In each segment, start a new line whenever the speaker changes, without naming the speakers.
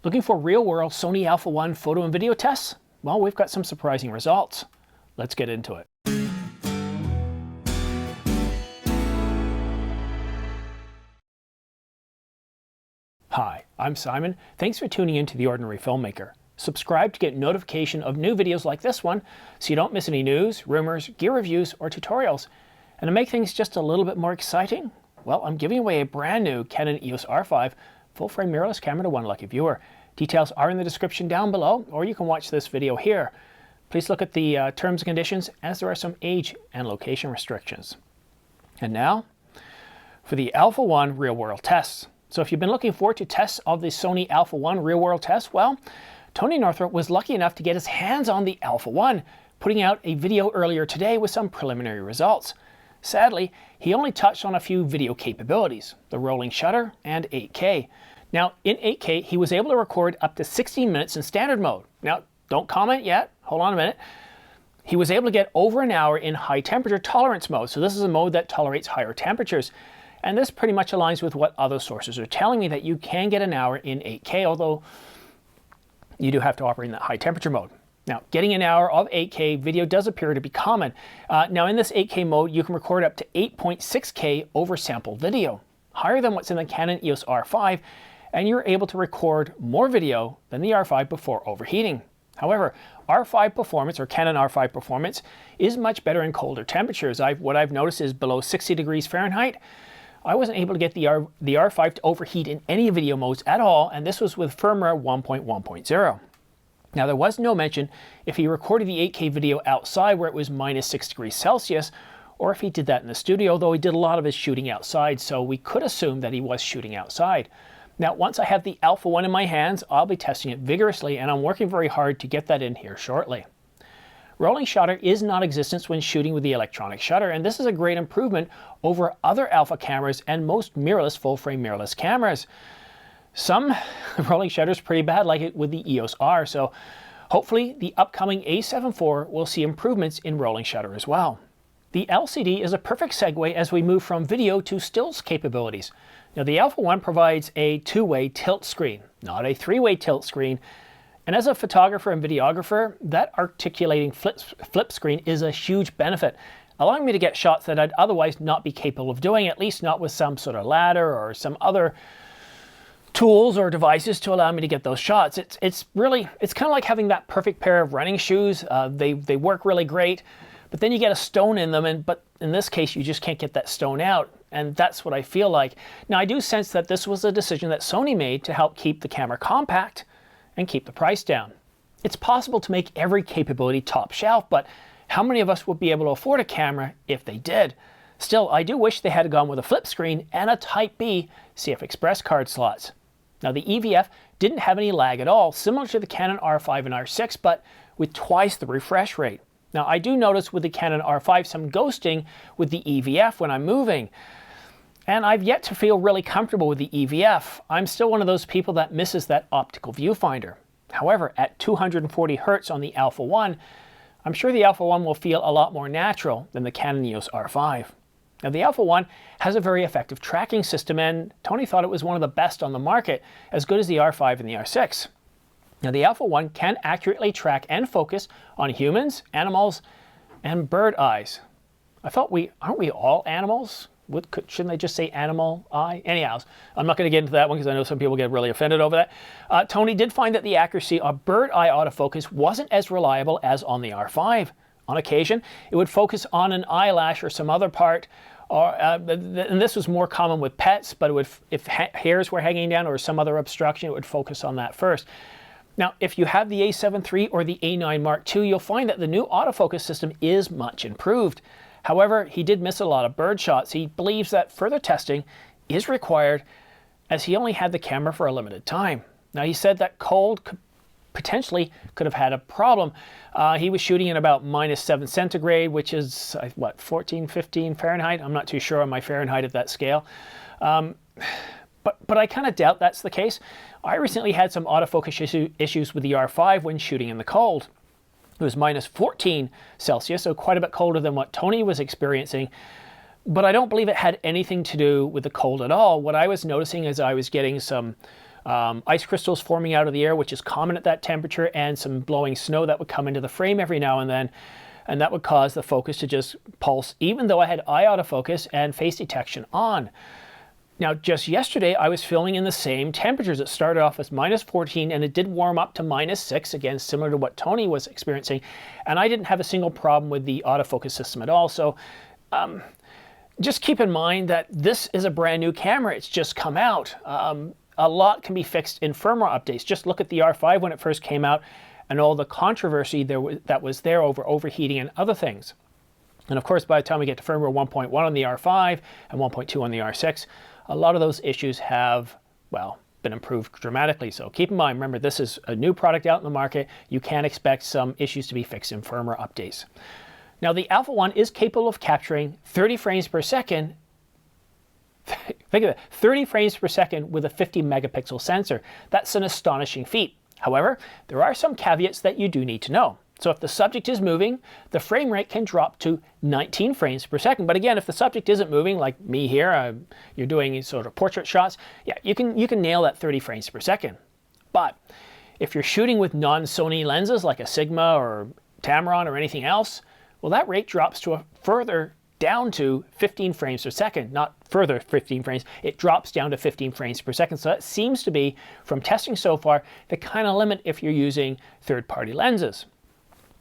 Looking for real-world Sony Alpha 1 photo and video tests? Well, we've got some surprising results. Let's get into it. Hi, I'm Simon. Thanks for tuning in to The Ordinary Filmmaker. Subscribe to get notification of new videos like this one so you don't miss any news, rumors, gear reviews, or tutorials. And to make things just a little bit more exciting, well, I'm giving away a brand new Canon EOS R5 full-frame mirrorless camera to one lucky viewer. Details are in the description down below, or you can watch this video here. Please look at the terms and conditions, as there are some age and location restrictions. And now, for the Alpha 1 real-world tests. So if you've been looking forward to tests of the Sony Alpha 1 real-world test, well, Tony Northrup was lucky enough to get his hands on the Alpha 1, putting out a video earlier today with some preliminary results. Sadly, he only touched on a few video capabilities, the rolling shutter and 8K. Now, in 8K, he was able to record up to 16 minutes in standard mode. Now, don't comment yet. Hold on a minute. He was able to get over an hour in high temperature tolerance mode. So this is a mode that tolerates higher temperatures. And this pretty much aligns with what other sources are telling me, that you can get an hour in 8K, although you do have to operate in that high temperature mode. Now, getting an hour of 8K video does appear to be common. Now, in this 8K mode, you can record up to 8.6K oversampled video, higher than what's in the Canon EOS R5, and you're able to record more video than the R5 before overheating. However, R5 performance, or Canon R5 performance, is much better in colder temperatures. What I've noticed is below 60 degrees Fahrenheit, I wasn't able to get the R5 to overheat in any video modes at all, and this was with firmware 1.1.0. Now, there was no mention if he recorded the 8K video outside where it was -6 degrees Celsius, or if he did that in the studio, though he did a lot of his shooting outside, so we could assume that he was shooting outside. Now, once I have the Alpha 1 in my hands, I'll be testing it vigorously, and I'm working very hard to get that in here shortly. Rolling shutter is non-existent when shooting with the electronic shutter, and this is a great improvement over other Alpha cameras and most mirrorless full-frame mirrorless cameras. Some rolling shutter is pretty bad, like it with the EOS R, so hopefully the upcoming A7 IV will see improvements in rolling shutter as well. The LCD is a perfect segue as we move from video to stills capabilities. Now, the Alpha 1 provides a two-way tilt screen, not a three-way tilt screen. And as a photographer and videographer, that articulating flip screen is a huge benefit, allowing me to get shots that I'd otherwise not be capable of doing, at least not with some sort of ladder or some other tools or devices to allow me to get those shots. It's kind of like having that perfect pair of running shoes. They work really great, but then you get a stone in them, but in this case, you just can't get that stone out. And that's what I feel like. Now, I do sense that this was a decision that Sony made to help keep the camera compact and keep the price down. It's possible to make every capability top shelf, but how many of us would be able to afford a camera if they did? Still, I do wish they had gone with a flip screen and a Type B CF Express card slots. Now, the EVF didn't have any lag at all, similar to the Canon R5 and R6, but with twice the refresh rate. Now, I do notice with the Canon R5 some ghosting with the EVF when I'm moving, and I've yet to feel really comfortable with the EVF. I'm still one of those people that misses that optical viewfinder. However, at 240 Hz on the Alpha 1, I'm sure the Alpha 1 will feel a lot more natural than the Canon EOS R5. Now, the Alpha 1 has a very effective tracking system, and Tony thought it was one of the best on the market, as good as the R5 and the R6. Now, the Alpha 1 can accurately track and focus on humans, animals, and bird eyes. I thought aren't we all animals? Shouldn't they just say animal eye? Anyhow, I'm not going to get into that one because I know some people get really offended over that. Tony did find that the accuracy of bird eye autofocus wasn't as reliable as on the R5. On occasion, it would focus on an eyelash or some other part, and this was more common with pets, but if hairs were hanging down or some other obstruction, it would focus on that first. Now, if you have the A7 III or the A9 Mark II, you'll find that the new autofocus system is much improved. However, he did miss a lot of bird shots. He believes that further testing is required, as he only had the camera for a limited time. Now, he said that cold potentially could have had a problem. He was shooting in about -7 centigrade, which is, what, 14, 15 Fahrenheit? I'm not too sure on my Fahrenheit at that scale. But I kind of doubt that's the case. I recently had some autofocus issues with the R5 when shooting in the cold. It was -14 Celsius, so quite a bit colder than what Tony was experiencing. But I don't believe it had anything to do with the cold at all. What I was noticing is I was getting some ice crystals forming out of the air, which is common at that temperature, and some blowing snow that would come into the frame every now and then. And that would cause the focus to just pulse, even though I had eye autofocus and face detection on. Now, just yesterday, I was filming in the same temperatures. It started off as -14, and it did warm up to -6, again, similar to what Tony was experiencing. And I didn't have a single problem with the autofocus system at all. So just keep in mind that this is a brand new camera. It's just come out. A lot can be fixed in firmware updates. Just look at the R5 when it first came out and all the controversy that was there over overheating and other things. And of course, by the time we get to firmware 1.1 on the R5 and 1.2 on the R6, a lot of those issues have, well, been improved dramatically. So keep in mind, remember, this is a new product out in the market. You can expect some issues to be fixed in firmware updates. Now, the Alpha 1 is capable of capturing 30 frames per second. Think of it, 30 frames per second with a 50 megapixel sensor. That's an astonishing feat. However, there are some caveats that you do need to know. So if the subject is moving, the frame rate can drop to 19 frames per second. But again, if the subject isn't moving, like me here, you're doing sort of portrait shots, yeah, you can nail that 30 frames per second. But if you're shooting with non-Sony lenses like a Sigma or Tamron or anything else, well, that rate drops to a further down to 15 frames per second, not further 15 frames, it drops down to 15 frames per second. So that seems to be, from testing so far, the kind of limit if you're using third-party lenses.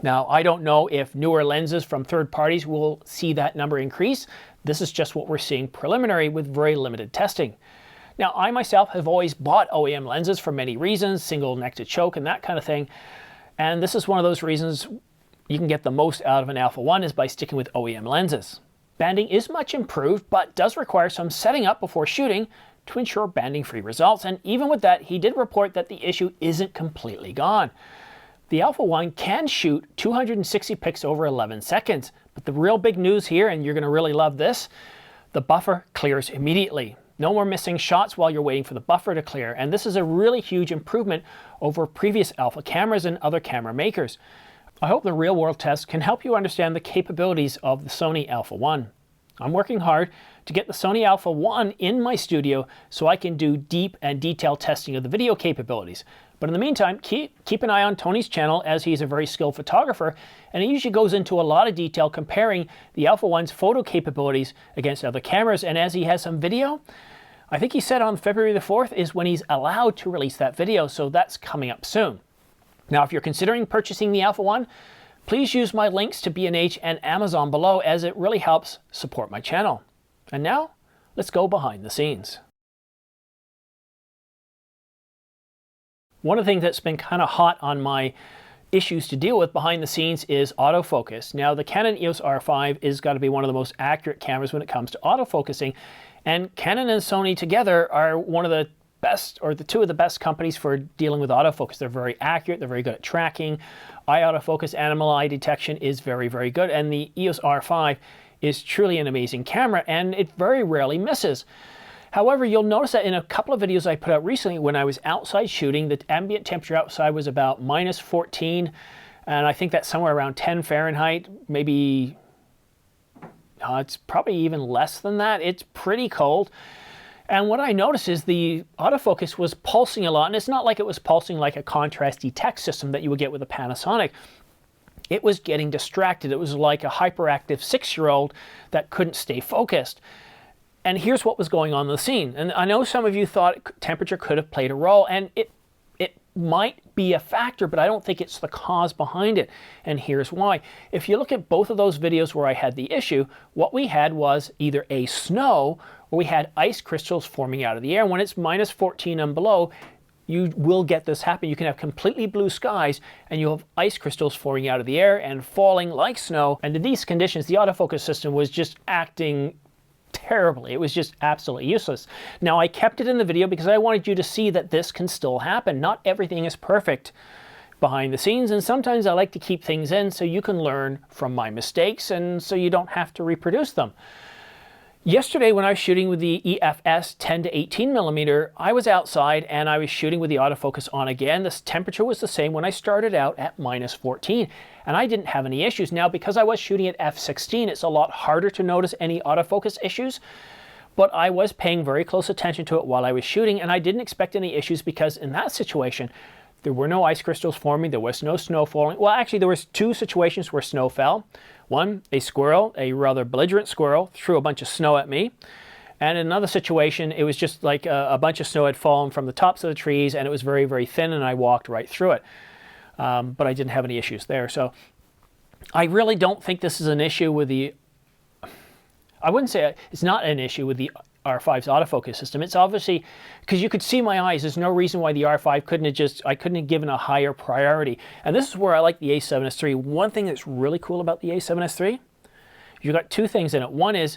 Now, I don't know if newer lenses from third parties will see that number increase. This is just what we're seeing preliminary with very limited testing. Now, I myself have always bought OEM lenses for many reasons, single neck to choke and that kind of thing. And this is one of those reasons you can get the most out of an Alpha 1 is by sticking with OEM lenses. Banding is much improved, but does require some setting up before shooting to ensure banding-free results. And even with that, he did report that the issue isn't completely gone. The Alpha 1 can shoot 260 pics over 11 seconds, but the real big news here, and you're going to really love this, the buffer clears immediately. No more missing shots while you're waiting for the buffer to clear, and this is a really huge improvement over previous Alpha cameras and other camera makers. I hope the real-world test can help you understand the capabilities of the Sony Alpha 1. I'm working hard to get the Sony Alpha 1 in my studio so I can do deep and detailed testing of the video capabilities. But in the meantime, keep an eye on Tony's channel, as he's a very skilled photographer, and he usually goes into a lot of detail comparing the Alpha 1's photo capabilities against other cameras. And as he has some video, I think he said on February the 4th is when he's allowed to release that video, so that's coming up soon. Now, if you're considering purchasing the Alpha 1, please use my links to B&H and Amazon below, as it really helps support my channel. And now, let's go behind the scenes. One of the things that's been kind of hot on my issues to deal with behind the scenes is autofocus. Now, the Canon EOS R5 is got to be one of the most accurate cameras when it comes to autofocusing, and Canon and Sony together are one of the best, or the two of the best companies for dealing with autofocus. They're very accurate, they're very good at tracking. Eye autofocus, animal eye detection is very, very good, and the EOS R5 is truly an amazing camera, and it very rarely misses. However, you'll notice that in a couple of videos I put out recently when I was outside shooting, the ambient temperature outside was about -14, and I think that's somewhere around 10 Fahrenheit, maybe, it's probably even less than that. It's pretty cold. And what I noticed is the autofocus was pulsing a lot, and it's not like it was pulsing like a contrast detect system that you would get with a Panasonic. It was getting distracted. It was like a hyperactive 6-year-old that couldn't stay focused. And here's what was going on in the scene. And I know some of you thought temperature could have played a role, and it might be a factor, but I don't think it's the cause behind it. And here's why. If you look at both of those videos where I had the issue, what we had was either a snow or we had ice crystals forming out of the air. When it's -14 and below, you will get this happen. You can have completely blue skies and you'll have ice crystals forming out of the air and falling like snow. And in these conditions, the autofocus system was just acting terribly. It was just absolutely useless. Now, I kept it in the video because I wanted you to see that this can still happen. Not everything is perfect behind the scenes, and sometimes I like to keep things in so you can learn from my mistakes and so you don't have to reproduce them. Yesterday, when I was shooting with the EFS 10 to 18 millimeter, I was outside and I was shooting with the autofocus on again. The temperature was the same when I started out at -14, and I didn't have any issues. Now, because I was shooting at f/16, it's a lot harder to notice any autofocus issues. But I was paying very close attention to it while I was shooting, and I didn't expect any issues because in that situation, there were no ice crystals forming, there was no snow falling. Well, actually, there was two situations where snow fell. One, a squirrel, a rather belligerent squirrel, threw a bunch of snow at me. And in another situation, it was just like a bunch of snow had fallen from the tops of the trees, and it was very, very thin, and I walked right through it. But I didn't have any issues there. So I really don't think this is an issue with the... I wouldn't say it's not an issue with the R5's autofocus system. It's obviously, because you could see my eyes, there's no reason why the R5 I couldn't have given a higher priority. And this is where I like the A7S III. One thing that's really cool about the A7S III, you've got two things in it. One is,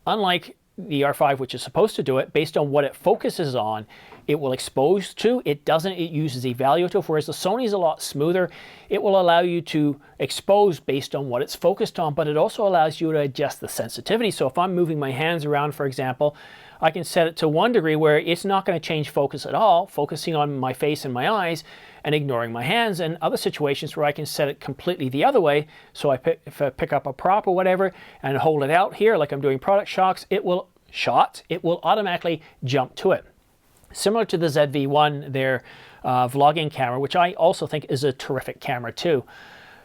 unlike the R5, which is supposed to do it, based on what it focuses on, it will expose to. It doesn't, it uses evaluative, whereas the Sony's a lot smoother. It will allow you to expose based on what it's focused on, but it also allows you to adjust the sensitivity. So if I'm moving my hands around, for example, I can set it to 1 degree where it's not going to change focus at all, focusing on my face and my eyes and ignoring my hands, and other situations where I can set it completely the other way. So if I pick up a prop or whatever and hold it out here like I'm doing product shots, it will automatically jump to it. Similar to the ZV-1, their vlogging camera, which I also think is a terrific camera too.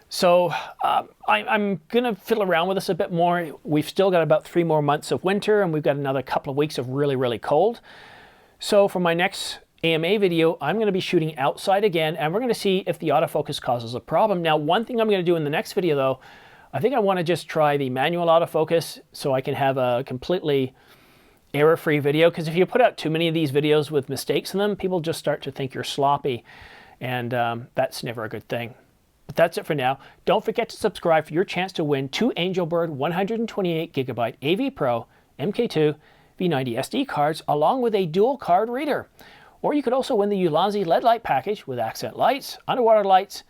So I'm going to fiddle around with this a bit more. We've still got about 3 more months of winter, and we've got another couple of weeks of really, really cold. So for my next AMA video, I'm going to be shooting outside again, and we're going to see if the autofocus causes a problem. Now, one thing I'm going to do in the next video, though, I think I want to just try the manual autofocus so I can have a completely error-free video, because if you put out too many of these videos with mistakes in them, people just start to think you're sloppy, and that's never a good thing. But that's it for now. Don't forget to subscribe for your chance to win 2 Angelbird 128GB AV Pro MK2 V90 SD cards along with a dual card reader. Or you could also win the Ulanzi LED light package with accent lights, underwater lights,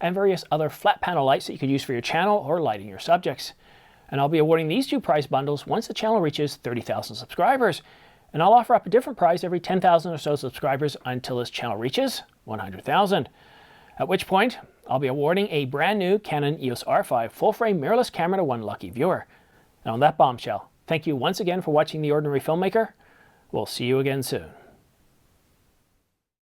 and various other flat panel lights that you could use for your channel or lighting your subjects. And I'll be awarding these 2 prize bundles once the channel reaches 30,000 subscribers. And I'll offer up a different prize every 10,000 or so subscribers until this channel reaches 100,000. At which point, I'll be awarding a brand new Canon EOS R5 full-frame mirrorless camera to one lucky viewer. And on that bombshell, thank you once again for watching The Ordinary Filmmaker. We'll see you again soon.